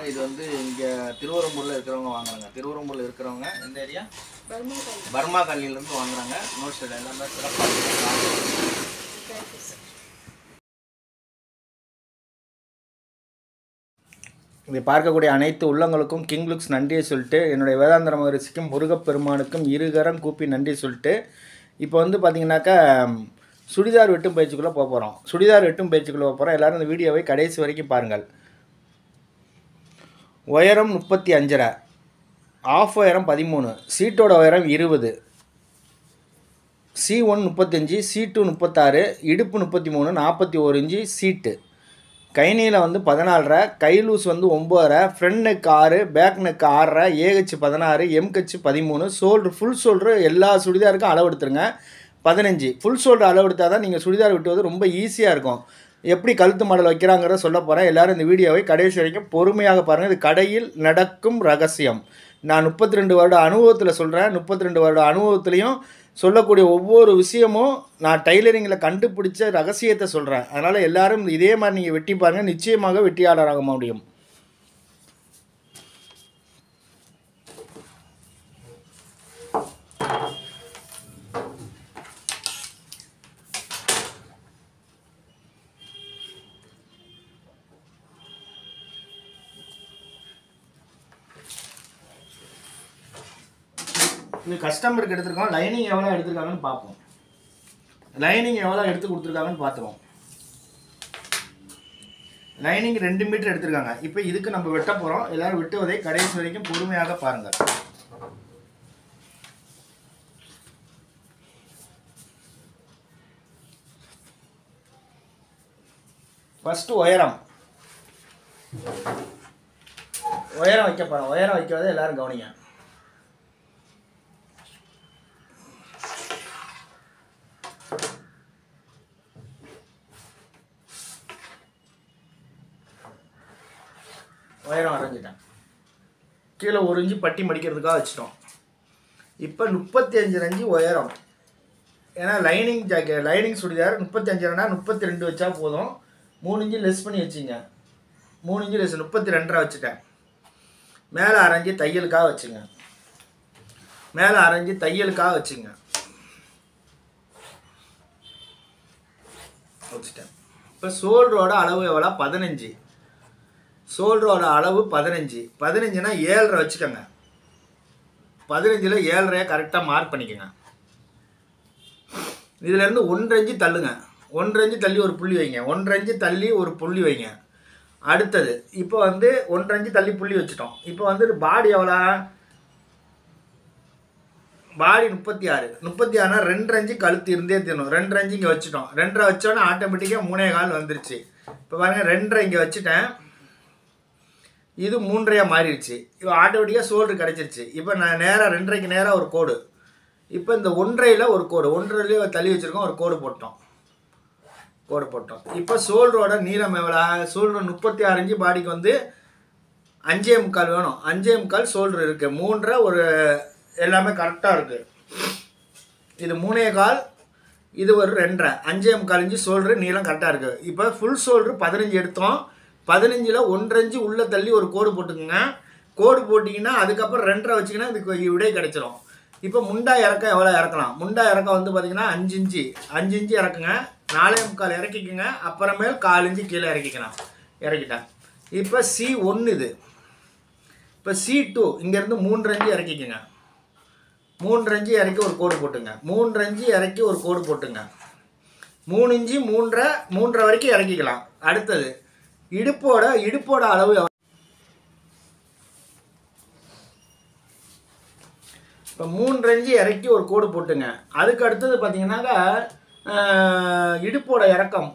இது வந்து இங்கே திருவரம்பூரில் இருக்கிறவங்க வாங்குறாங்க. திருவரம்பூரில் இருக்கிறவங்க எந்த ஏரியா? பர்மா கல்லியிலேருந்து வாங்குறாங்க. நோட் ஸ்டைல் எல்லாமே சிறப்பாக இருக்குது. இதை பார்க்கக்கூடிய அனைத்து உள்ளங்களுக்கும் கிங் லுக்ஸ் நன்றியை சொல்லிட்டு, என்னுடைய வேதாந்திர மகரிஷிக்கும் முருகப்பெருமானுக்கும் இருகரம் கூப்பி நன்றி சொல்லிட்டு, இப்போ வந்து பார்த்திங்கனாக்கா சுடிதார் வெட்டும் பயிற்சிக்குள்ளே போக போகிறோம். சுடிதார் வெட்டும் பயிற்சிக்குள்ளே போக போகிறோம். எல்லோரும் இந்த வீடியோவை கடைசி வரைக்கும் பாருங்கள். உயரம் 35.5, ஆஃப் உயரம் 13, சீட்டோட உயரம் 20, C1 35, C2 36, இடுப்பு 33, 41 இன்ச்சு சீட்டு. கை நீளம் வந்து 14.5, கை லூஸ் வந்து 9.5, front neck 6, back neck 6.5, AH 16, MH 13, shoulder full shoulder எல்லா சுடிதாருக்கும் அளவு எடுத்துருங்க 15. ஃபுல் ஷோல்டர் அளவு எடுத்தால் தான் நீங்கள் சுடிதார் விட்டுவது ரொம்ப ஈஸியாக இருக்கும். எப்படி கழுத்து மாடல் வைக்கிறாங்கிறத சொல்ல போகிறேன். எல்லோரும் இந்த வீடியோவை கடைசி வரைக்கும் பொறுமையாக பாருங்கள். இது கடையில் நடக்கும் ரகசியம். நான் 32 வருட அனுபவத்தில் சொல்கிறேன். 32 வருட அனுபவத்துலேயும் சொல்லக்கூடிய ஒவ்வொரு விஷயமும் நான் டைலரிங்கில் கண்டுபிடிச்ச ரகசியத்தை சொல்கிறேன். அதனால் எல்லோரும் இதே மாதிரி நீங்கள் வெட்டி பாருங்கள். நிச்சயமாக வெற்றியாளராக முடியும். இது கஸ்டமருக்கு எடுத்துருக்கோம். லைனிங் எவ்வளோ எடுத்துருக்காங்கன்னு பார்ப்போம். லைனிங் எவ்வளோ எடுத்து கொடுத்துருக்காங்கன்னு பார்த்துருவோம். லைனிங் 2 மீட்டர் எடுத்துருக்காங்க. இப்போ இதுக்கு நம்ம வெட்ட போகிறோம். எல்லோரும் வெட்டுவதை கடைசி வரைக்கும் பொறுமையாக பாருங்கள். ஃபஸ்ட்டு உயரம் வைக்க போகிறோம். உயரம் வைக்கிறதை எல்லோரும் கவனிங்க. உயரம் வரைஞ்சிட்டேன். கீழே 1 இன்ச்சு பட்டி மடிக்கிறதுக்காக வச்சிட்டோம். இப்போ 35 இன்ச்சு உயரம். ஏன்னா லைனிங் சுடிதார் 35 32 வச்சா போதும். 3 இன்ச்சு லெஸ் பண்ணி வச்சுங்க. 3 இன்ச்சு லெஸ் 32 வச்சுட்டேன். மேலே அரைஞ்சி தையலுக்காக வச்சுங்க. வச்சுட்டேன். இப்போ ஷோல்டரோட அளவு எவ்வளோ? 15. ஷோல்டரோட அளவு 15. 15னா 7.5 வச்சுக்கோங்க. 15ல் 7.5 கரெக்டாக மார்க் பண்ணிக்கோங்க. இதிலேருந்து 1 இன்ச்சு தள்ளுங்க. 1 இன்ச்சு தள்ளி ஒரு புள்ளி வைங்க. 1 இன்ச்சு தள்ளி ஒரு புள்ளி வைங்க. அடுத்தது இப்போ வந்து 1 இன்ச்சு தள்ளி புள்ளி வச்சுட்டோம். இப்போ வந்து பாடி எவ்வளோ? பாடி 36. 36னா 2 இன்ச்சு கழுத்து இருந்தே தீரணும். 2 இன்ச்சு இங்கே வச்சுட்டோம். 2.5 வச்சோன்னா ஆட்டோமேட்டிக்காக 3.25 வந்துருச்சு. இப்போ பாருங்கள் 2.5 இங்கே வச்சுட்டேன். இது 3.5 மாறிடுச்சு. இப்போ ஆட்டோமேட்டிக்காக ஷோல்டர் கிடச்சிருச்சு. இப்போ நான் நேராக 2.5க்கு நேராக ஒரு கோடு. இப்போ இந்த 1.5ல் ஒரு கோடு, 1.5லேயே தள்ளி வச்சுருக்கோம். ஒரு கோடு போட்டோம். இப்போ ஷோல்டரோட நீளம் எவ்வளோ? Shoulder 36 inch. பாடிக்கு வந்து 5.25 வேணும். 5.25 ஷோல்டர் இருக்குது. 3.5 ஒரு எல்லாமே கரெக்டாக இருக்குது. இது 3.25, இது ஒரு 2.5, 5.25 இன்ச்சு ஷோல்டரு நீளம் கரெக்டாக இருக்குது. இப்போ ஃபுல் ஷோல்டரு 15 எடுத்தோம். 15ல் 1 இன்ச்சு உள்ளே தள்ளி ஒரு கோடு போட்டுக்குங்க. கோடு போட்டிங்கன்னா அதுக்கப்புறம் 2.5 வச்சிங்கன்னா இதுக்கு விடை கிடச்சிரும். இப்போ முண்டா இறக்கம் எவ்வளோ இறக்கலாம்? முண்டா இறக்கம் வந்து பார்த்திங்கன்னா 5 இன்ச்சு இறக்குங்க. 4.25 இறக்கிக்குங்க. அப்புறமேல் 4 இன்ச்சு கீழே இறக்கிட்டேன். இப்போ C1 இது. இப்போ C2 இங்கேருந்து 3 இன்ச்சு இறக்கிக்குங்க. 3 இன்ச்சு இறக்கி ஒரு கோடு போட்டுங்க. 3 இன்ச்சு இறக்கி ஒரு கோடு போட்டுங்க. 3 இன்ச்சு 3.5 வரைக்கும் இறக்கிக்கலாம். அடுத்தது இடுப்போட அளவு இப்போ 3 இன்ச்சு இறக்கி ஒரு கோடு போட்டுங்க. அதுக்கு அடுத்தது பார்த்தீங்கன்னாக்கா இடுப்போட இறக்கம்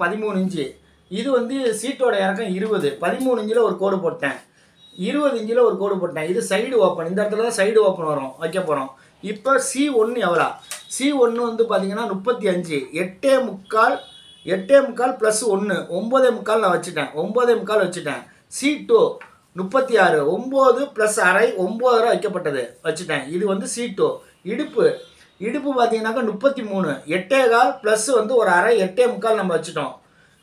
13 இன்ச்சு. இது வந்து சீட்டோட இறக்கம் 20. 13 இன்ச்சில் ஒரு கோடு போட்டேன். 20 இன்ச்சில் ஒரு கோடு போட்டேன். இது சைடு ஓப்பன். இந்த இடத்துல தான் சைடு ஓப்பன் வரும், வைக்க போகிறோம். இப்போ C1 எவ்வளோ? C1 வந்து பார்த்தீங்கன்னா 35. 8.25 + 1 9.25 நான் வச்சுட்டேன். 9.25 வச்சுட்டேன். C2 36. 9 + அரை 9.5 வைக்கப்பட்டது வச்சுட்டேன். இது வந்து C2. இடுப்பு பார்த்தீங்கன்னாக்கா 33. 8.25 + வந்து ஒரு அரை 8.25 நம்ம வச்சுட்டோம்.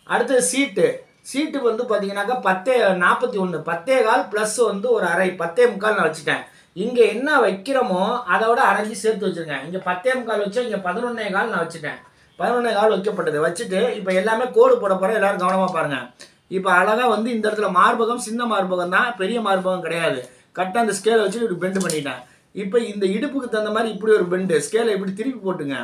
அடுத்தது சீட்டுக்கு வந்து பார்த்தீங்கன்னாக்கா 10:41 10:15 ப்ளஸ் வந்து ஒரு அரை 10:45 நான் வச்சுட்டேன். இங்கே என்ன வைக்கிறோமோ அதோட அரைஞ்சி சேர்த்து வச்சுருங்க. இங்கே 10:45 வச்சா இங்கே 11:15 நான் வச்சுட்டேன். 11:15 வைக்கப்பட்டது வச்சுட்டு இப்போ எல்லாமே கோடு போட போகிறேன். எல்லோரும் கவனமாக பாருங்கள். இப்போ அழகாக வந்து இந்த இடத்துல மார்பகம் சின்ன மார்பகம் தான், பெரிய மார்பகம் கிடையாது. கரெக்டாக அந்த ஸ்கேலை வச்சு இப்படி பெண்டு பண்ணிட்டேன். இப்போ இந்த இடுப்புக்கு தகுந்த மாதிரி இப்படி ஒரு பெண்டு, ஸ்கேலை இப்படி திருப்பி போட்டுங்க.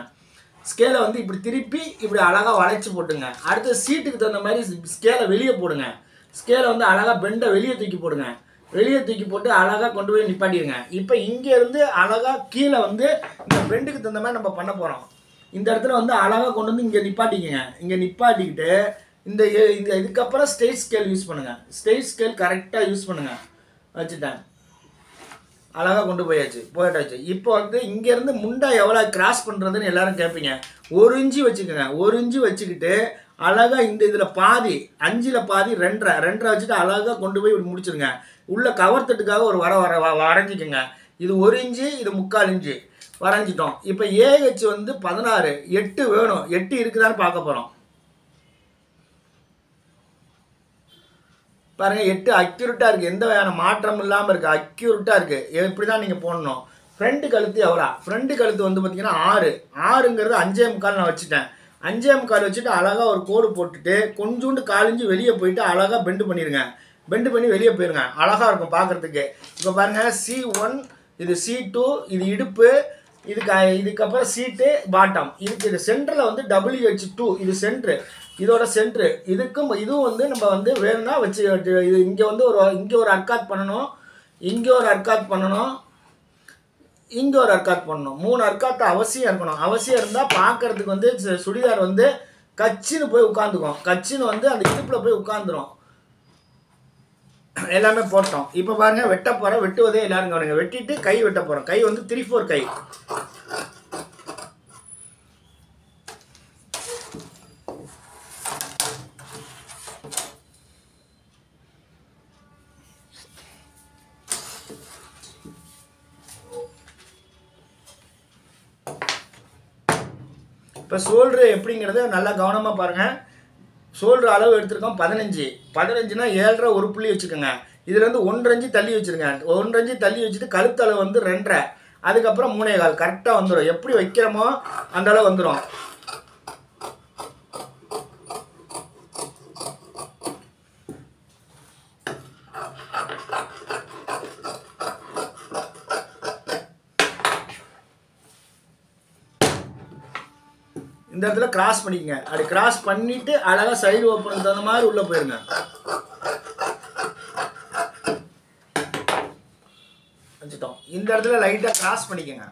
ஸ்கேலை வந்து இப்படி திருப்பி இப்படி அழகாக வளைச்சி போட்டுங்க. அடுத்து சீட்டுக்கு தகுந்த மாதிரி ஸ்கேலை வெளியே போடுங்க. ஸ்கேலை வந்து அழகாக பெண்டை வெளியே தூக்கி போடுங்க. வெளியே தூக்கி போட்டு அழகாக கொண்டு போய் நிப்பாட்டிடுங்க. இப்போ இங்கேருந்து அழகாக கீழே வந்து இந்த பெண்டுக்கு தகுந்த மாதிரி நம்ம பண்ண போகிறோம். இந்த இடத்துல வந்து அழகாக கொண்டு வந்து இங்கே நிப்பாட்டிக்கங்க. இங்கே நிப்பாட்டிக்கிட்டு இந்த இதுக்கப்புறம் ஸ்ட்ரெயிட் ஸ்கேல் யூஸ் பண்ணுங்கள். ஸ்ட்ரெயிட் ஸ்கேல் கரெக்டாக யூஸ் பண்ணுங்கள். வச்சுட்டேன். அழகாக கொண்டு போயிட்டாச்சு. இப்போ வந்து இங்கேருந்து முண்டை எவ்வளோ கிராஸ் பண்ணுறதுன்னு எல்லாரும் கேட்பீங்க. 1 இன்ச்சு வச்சுக்கோங்க. 1 இன்ச்சு வச்சுக்கிட்டு அழகாக இந்த இதில் பாதி 5ல் பாதி 2.5 வச்சுட்டு அழகாக கொண்டு போய் இப்படி முடிச்சுருங்க. உள்ள கவர் தட்டுக்காக ஒரு வரைஞ்சிக்கோங்க. இது 1 இன்ச்சு, இது 3/4 இன்ச்சு வரைஞ்சிட்டோம். இப்போ ஏஹெச் வந்து 16, 8 வேணும். 8 இருக்குதான்னு பார்க்க போகிறோம். பாருங்கள், 8 அக்யூரேட்டாக இருக்குது. எந்த வகையான மாற்றம் இல்லாமல் இருக்குது. அக்யூரேட்டாக இருக்குது. இப்படி தான் நீங்கள் போடணும். ஃப்ரண்ட் கழுத்து எவ்வளோ? ஃப்ரண்ட் கழுத்து வந்து பார்த்தீங்கன்னா 6ங்கிறது 5.25 நான் வச்சுட்டேன். 5.25 வச்சுட்டு அழகாக ஒரு கோடு போட்டுட்டு கொஞ்சோண்டு 1/4 இன்ச்சு வெளியே போயிட்டு அழகாக பெண்டு பண்ணிடுங்க. பெண்டு பண்ணி வெளியே போயிருங்க. அழகாக இருக்கும் பார்க்குறதுக்கு. இப்போ பாருங்கள், C1, இது C2, இது இடுப்பு, இதுக்கப்புறம் சீட்டு பாட்டம். இது சென்டரில் வந்து WH2, இது சென்ட்ரு, இதோட சென்ட்ரு. இதுவும் வந்து நம்ம வந்து வேணும்னா வச்சு இது இங்கே வந்து இங்கே ஒரு அர்க்காத் பண்ணணும், இங்கே ஒரு அர்க்காத் பண்ணணும், இங்கே ஒரு அர்க்காத் பண்ணணும். 3 அர்க்காத்து அவசியம் இருக்கணும். அவசியம் இருந்தால் பார்க்கறதுக்கு வந்து சுடிதார் வந்து கச்சின்னு போய் உட்காந்துக்கும். கச்சின்னு வந்து அந்த இடுப்பில் போய் உட்காந்துரும். எல்லாமே போட்டோம். இப்போ பாருங்கள், வெட்ட போகிறோம். வெட்டுவதே எல்லாரும் கவனிங்க. வெட்டிட்டு கை வெட்ட போகிறோம். கை வந்து 3/4 கை. இப்போ ஷோல்டரு எப்படிங்கிறத நல்லா கவனமாக பாருங்கள். ஷோல்டர் அளவு எடுத்துருக்கோம் 15. 15னா 7.5 ஒரு புள்ளி வச்சுக்கோங்க. இதுலேருந்து 1.5 இன்ச்சு தள்ளி வச்சுருங்க. 1.5 இன்ச்சு தள்ளி வச்சுட்டு கழுத்தளவு வந்து 2.5, அதுக்கப்புறம் 3.25 கரெக்டாக வந்துடும். எப்படி வைக்கிறோமோ அந்த அளவு வந்துடும். இந்த இடத்துல கிராஸ் பண்ணிக்கங்க. அப்படி கிராஸ் பண்ணிட்டு அழகாக சைடு ஓப்பனுக்கு தகுந்த மாதிரி உள்ளே போயிருங்க. வச்சுட்டோம். இந்த இடத்துல லைட்டாக கிராஸ் பண்ணிக்கங்க.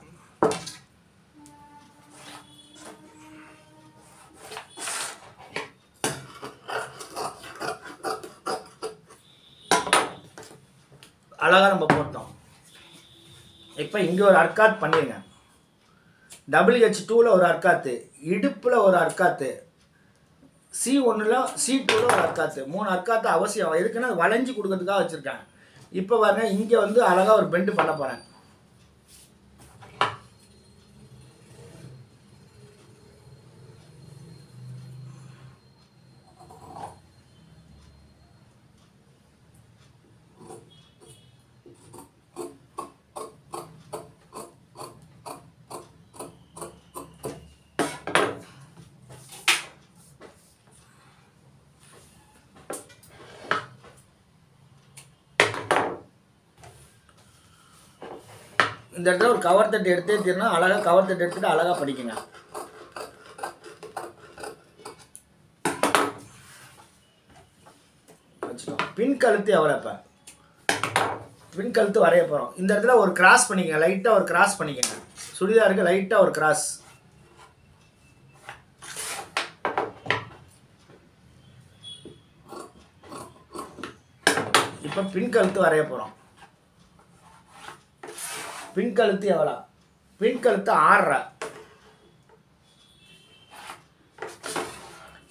அழகாக நம்ம போட்டோம். இப்போ இங்கே ஒரு அர்க்காத் பண்ணிடுங்க. WH2ல் ஒரு அர்க்காத்து, இடுப்பில் ஒரு அர்க்காத்து, C1ல் C2ல் ஒரு அர்க்காத்து. 3 அர்க்காத்து அவசியம். எதுக்குன்னா வளைஞ்சி கொடுக்கறதுக்காக வச்சுருக்கேன். இப்போ பாருங்க, இங்கே வந்து அழகாக ஒரு பெண்டு பண்ண போகிறேன். இந்த இடத்துல ஒரு கவர் தட்டு எடுத்தே தீரணும். அழகாக கவர் தட்டு எடுத்துட்டு அழகாக படிக்குங்க. வச்சுக்கோம். பின் கழுத்து எவ்வளோ? இப்போ பின் கழுத்து வரைய போகிறோம். இந்த இடத்துல ஒரு கிராஸ் பண்ணிக்கங்க. லைட்டாக ஒரு கிராஸ் பண்ணிக்கங்க. சுடிதாருக்கு லைட்டாக ஒரு கிராஸ். இப்போ பின் கழுத்து வரைய போகிறோம். பின் கழுத்து எவ்வளோ? பின் கழுத்து 6.5.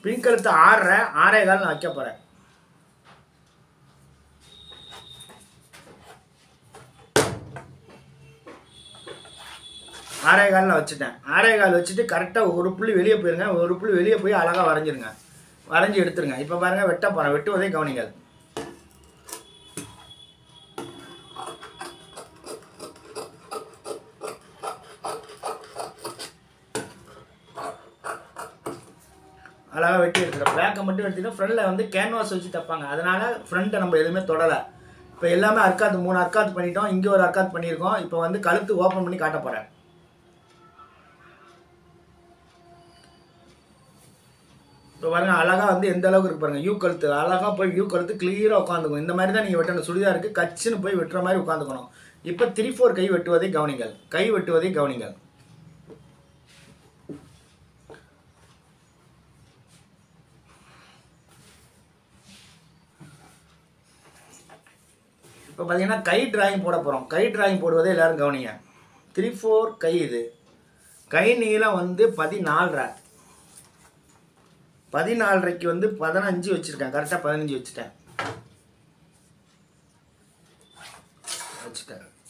பின் கழுத்து 6.5, 6.25 நான் வைக்க போகிறேன். ஆறேகால் நான் வச்சுட்டேன். 6.25 வச்சுட்டு கரெக்டாக ஒரு புள்ளி வெளியே போயிருங்க. ஒரு புள்ளி வெளியே போய் அழகாக வரைஞ்சிருங்க. வரைஞ்சி எடுத்துருங்க. இப்போ பாருங்கள் வெட்ட போகிறேன். வெட்டுவதை கவனிங்கள். அழகாக வெட்டி எடுத்துக்கிறோம். பேக்கை மட்டும் எடுத்துக்கிட்டு ஃப்ரண்டில் வந்து கேன்வாஸ் வச்சு தைப்பாங்க, அதனால் ஃப்ரண்ட்டை நம்ம எதுவுமே தொடலை. இப்போ எல்லாமே அர்க்காத்து 3 அர்க்காத்து பண்ணிட்டோம். இங்கே ஒரு அர்க்காத்து பண்ணியிருக்கோம். இப்போ வந்து கழுத்து ஓப்பன் பண்ணி காட்ட போகிறேன். இப்போ பாருங்கள் அழகாக வந்து எந்த அளவுக்கு இருக்கு பாருங்கள். யூ கழுத்து அழகாக போய் யூ கழுத்து கிளியராக உட்காந்துக்கும். இந்த மாதிரி தான் நீங்கள் வெட்டணும். சுடிதாருக்கு கச்சுன்னு போய் வெட்டுற மாதிரி உட்காந்துக்கணும். இப்போ 3/4 கை வெட்டுவதை கவனிங்கள். கை வெட்டுவதை கவனிங்கள். இப்போ பார்த்தீங்கன்னா கை டிராயிங் போட போகிறோம். கை டிராயிங் போடுவதை எல்லோரும் கவனிங்க. 3/4 கை. இது கை நீளம் வந்து 14.5. 14.5க்கு வந்து 15 வச்சுருக்கேன். கரெக்டாக 15 வச்சுட்டேன்.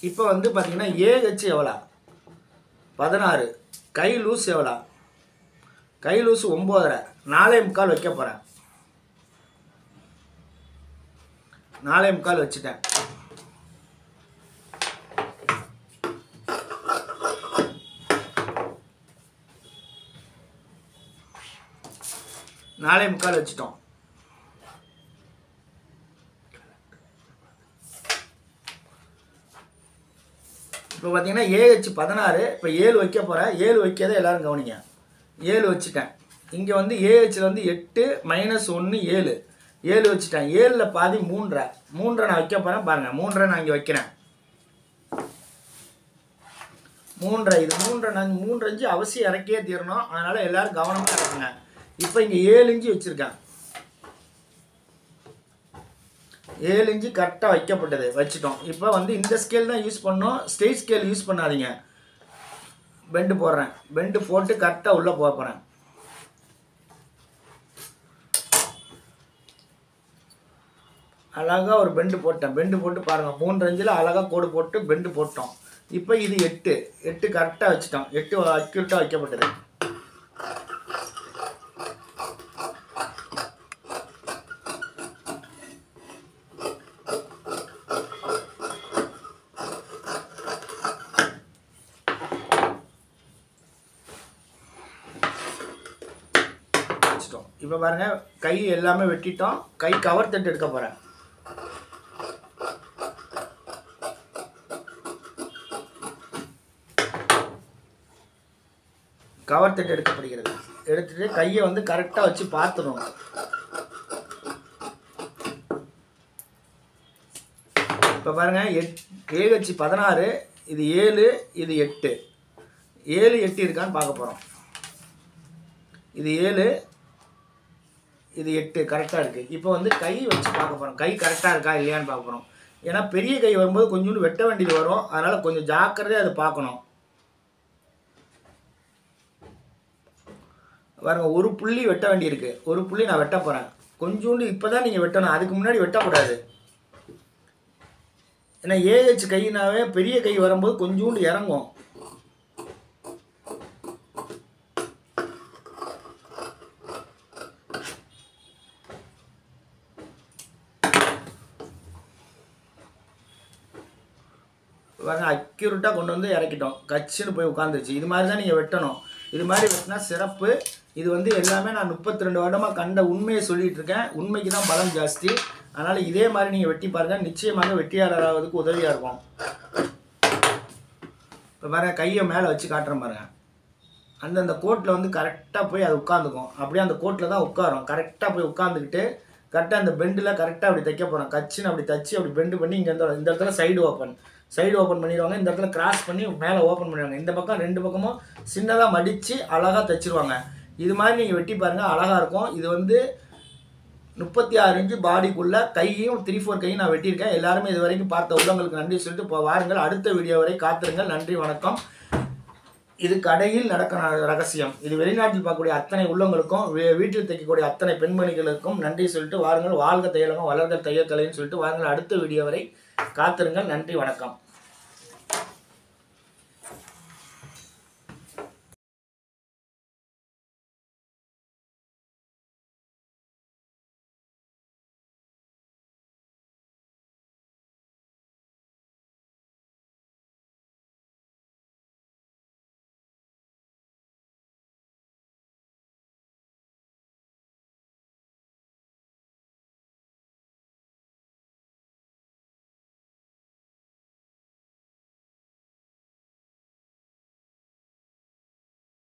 இப்போ வந்து பார்த்தீங்கன்னா ஏஹெச் எவ்வளோ? 16. கை லூஸ் எவ்வளோ? கை லூஸ் 9.5. 4.25 வைக்க போகிறேன். 4.25 வச்சுட்டேன். நாலே முக்கால் வச்சுட்டோம். இப்போ பார்த்தீங்கன்னா ஏஹெச் 16. இப்போ 7 வைக்க போகிறேன். 7 வைக்கிறத எல்லோரும் கவனிங்க. 7 வச்சுட்டேன். இங்கே வந்து ஏஹெச்சில் வந்து 8 - 1 7. 7 வச்சுட்டேன். 7ல் பாதி 3.5. 3.5 நான் வைக்க போகிறேன். பாருங்கள் 3.5 நான் இங்கே வைக்கிறேன். 3.5. இது 3.5. நான் 3.5 அவசியம் இறக்கியே தீரணும். அதனால் எல்லோரும் கவனமாக இருக்குங்க. இப்போ இங்கே 7 இன்ச்சு வச்சுருக்கேன். 7 இன்ச்சு கரெக்டாக வைக்கப்பட்டது. வச்சுட்டோம். இப்போ வந்து இந்த ஸ்கேல் தான் யூஸ் பண்ணோம். ஸ்ட்ரெயிட் ஸ்கேல் யூஸ் பண்ணாதீங்க. பெண்டு போடுறேன். பெண்டு போட்டு கரெக்டாக உள்ளே போகிறேன். அழகாக ஒரு பெண்டு போட்டேன். பெண்டு போட்டு பாருங்கள் 3.5ல் அழகாக கோடு போட்டு பெண்டு போட்டோம். இப்போ இது 8. 8 கரெக்டாக வச்சுட்டோம். 8 அக்யூரேட்டாக வைக்கப்பட்டது. இப்போ பாருங்கள் கை எல்லாமே வெட்டிட்டோம். கை கவர் தட்டு எடுக்க போகிறேன். கவர் தட்டு எடுக்கப்படுகிறது. எடுத்துட்டு கையை வந்து கரெக்டாக வச்சு பார்த்துடணும். இப்போ பாருங்கள் ஏஹெச் 16. இது 7. இது 8. 7 8 இருக்கான்னு பார்க்க போகிறோம். இது 7. இது 8 கரெக்டாக இருக்குது. இப்போ வந்து கை வச்சு பார்க்க போகிறோம். கை கரெக்டாக இருக்கா இல்லையான்னு பார்க்க போகிறோம். ஏன்னா பெரிய கை வரும்போது கொஞ்சோண்டு வெட்ட வேண்டியது வரும். அதனால் கொஞ்சம் ஜாக்கிரதையாக அதை பார்க்கணும். பாருங்க ஒரு புள்ளி வெட்ட வேண்டியிருக்கு. ஒரு புள்ளி நான் வெட்ட போகிறேன். கொஞ்சோண்டு இப்போ தான் நீங்கள் வெட்டணும். அதுக்கு முன்னாடி வெட்டக்கூடாது. ஏன்னா ஏஹெச் கைனாவே பெரிய கை வரும்போது கொஞ்சோண்டு இறங்கும். பாருங்க அக்யூரேட்டாக கொண்டு வந்து இறக்கிட்டோம். கச்சுன்னு போய் உட்காந்துருச்சு. இது மாதிரி தான் நீங்கள் வெட்டணும். இது மாதிரி வெட்டினா சிறப்பு. இது வந்து எல்லாமே நான் 32 வருடமாக கண்ட உண்மையை சொல்லிகிட்டு இருக்கேன். உண்மைக்கு தான் பலம் ஜாஸ்தி. அதனால் இதே மாதிரி நீங்கள் வெட்டி பாருங்கள். நிச்சயமாக வெட்டியாளராகிறதுக்கு உதவியாக இருக்கும். இப்போ பாருங்கள் கையை மேலே வச்சு காட்டுறேன் பாருங்கள். அந்தந்த கோட்டில் வந்து கரெக்டாக போய் அது உட்காந்துக்கும். அப்படியே அந்த கோட்டில் தான் உட்காரும். கரெக்டாக போய் உட்காந்துக்கிட்டு கரெக்டாக அந்த பெண்டில் கரெக்டாக அப்படி தைக்க போகிறோம். கச்சுன்னு அப்படி தச்சு அப்படி பெண்டு பண்ணி இங்கே இந்த இடத்துல சைடு ஓப்பன் பண்ணிடுவாங்க. இந்த இடத்துல கிராஸ் பண்ணி மேலே ஓப்பன் பண்ணிடுவாங்க. இந்த பக்கம் 2 பக்கமும் சின்னதாக மடித்து அழகாக தைச்சிருவாங்க. இது மாதிரி நீங்கள் வெட்டி பாருங்கள். அழகாக இருக்கும். இது வந்து 36 இன்ச்சு பாடிக்குள்ளே கையும் 3/4 கையும் நான் வெட்டியிருக்கேன். எல்லாருமே இது வரைக்கும் பார்த்த உள்ளவங்களுக்கு நன்றி சொல்லிட்டு இப்போ வாருங்கள். அடுத்த வீடியோ வரை காத்திருங்கள். நன்றி வணக்கம். இது கடையில் நடக்க ரகசியம். இது வெளிநாட்டில் பார்க்கக்கூடிய அத்தனை உள்ளவங்களுக்கும் வீட்டில் தைக்கக்கூடிய அத்தனை பெண்மணிகளுக்கும் நன்றி சொல்லிட்டு வாருங்கள். வாழ்க தையலகம் வளர்க தையல் கலைன்னு சொல்லிட்டு வாருங்கள். அடுத்த வீடியோ வரை காத்திருங்கள். நன்றி வணக்கம்.